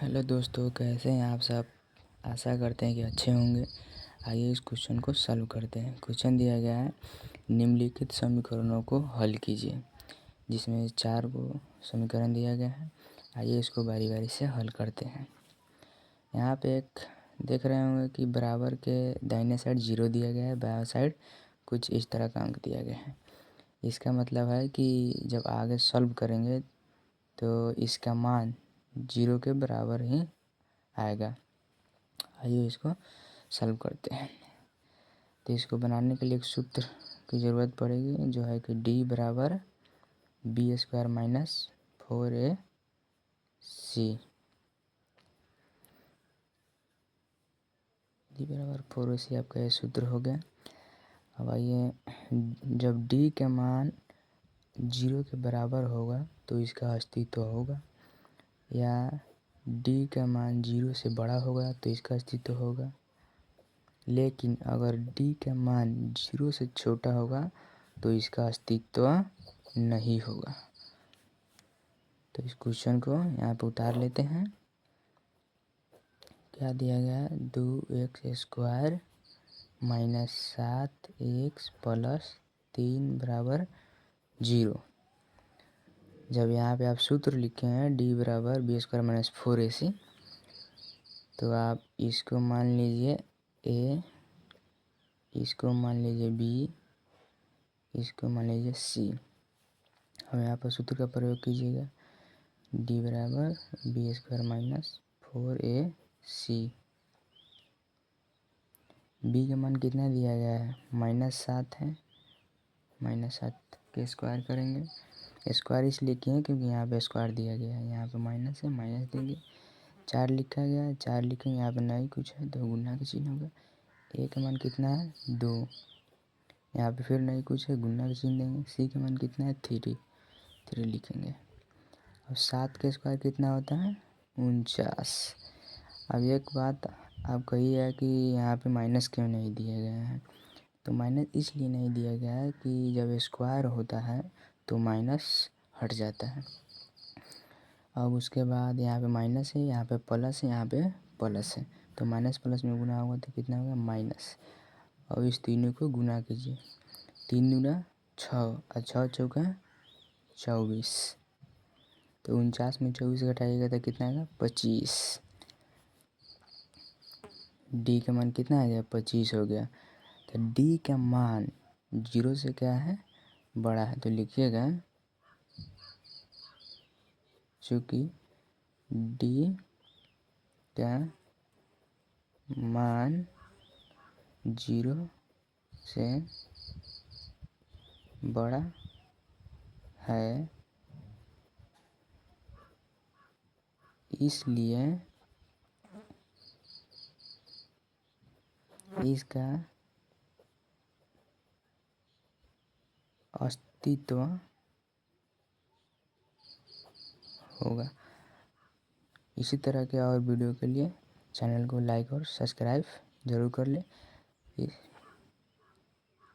Hello दोस्तों, कैसे हैं आप सब। आशा करते हैं कि अच्छे होंगे। आइए इस क्वेश्चन को सॉल्व करते हैं। क्वेश्चन दिया गया है, निम्नलिखित समीकरणों को हल कीजिए, जिसमें 4 को समीकरण दिया गया है। आइए इसको बारी बारी से हल करते हैं। यहाँ पे एक देख रहे होंगे कि बराबर के दाहिने साइड 0 दिया गया है, बाएं साइड कुछ इस तरह का अंक दिया गया है। इसका मतलब है कि जब आगे सॉल्व करेंगे तो इसका मान 0 के बराबर ही आएगा। आइए इसको सॉल्व करते हैं। तो इसको बनाने के लिए एक सूत्र की ज़रूरत पड़ेगी, जो है कि d बराबर b² माइनस 4ac। d बराबर 4ac आपका ये सूत्र हो गया। अब आइए, जब d का मान 0 के बराबर होगा तो इसका अस्तित्व होगा, या d का मान 0 से बड़ा होगा तो इसका अस्तित्व होगा। लेकिन अगर d का मान 0 से छोटा होगा तो इसका अस्तित्व नहीं होगा। तो इस क्वेश्चन को यहाँ पे उतार लेते हैं। क्या दिया गया है, 2x² माइनस 7x प्लस 3 बराबर 0। जब यहाँ पे आप सूत्र लिखे हैं d बराबर b² माइनस 4ac, तो आप इसको मान लीजिए a, इसको मान लीजिए b, इसको मान लीजिए c। अब यहाँ पर सूत्र का प्रयोग कीजिएगा, d बराबर b² माइनस 4ac। b का मान कितना दिया गया है, -7 है। -7 के स्क्वायर करेंगे। स्क्वायर इसलिए किए हैं क्योंकि यहाँ पे स्क्वायर दिया गया है, यहाँ पे माइनस है, माइनस देंगे। 4 लिखा गया है, 4 लिखेंगे, यहाँ पे नहीं कुछ है तो गुना का चिन्ह होगा। a का मान कितना है, 2। यहाँ पे फिर नहीं कुछ है, गुना का चिन्ह देंगे। c का मान कितना है, 3 लिखेंगे। अब 7 का स्क्वायर कितना होता है, 49। अब एक बात आप कही है कि यहाँ पे माइनस क्यों नहीं दिया गया है। तो माइनस इसलिए नहीं दिया गया है कि जब स्क्वायर होता है तो माइनस हट जाता है। अब उसके बाद यहाँ पे माइनस है, यहाँ पे प्लस है, यहाँ पे प्लस है, तो माइनस प्लस में गुना होगा तो कितना होगा, माइनस। और इस तीनों को गुना कीजिए, 3 दूना 6 और 6 चौका 24। तो 49 में 24 घटाइएगा तो कितना आएगा, 25। डी का मान कितना आ गया, 25 हो गया। तो डी का मान 0 से क्या है, बड़ा है। तो लिखिएगा, चूँकि डी का मान 0 से बड़ा है, इसलिए इसका अस्तित्व होगा। इसी तरह के और वीडियो के लिए चैनल को लाइक और सब्सक्राइब ज़रूर कर लें।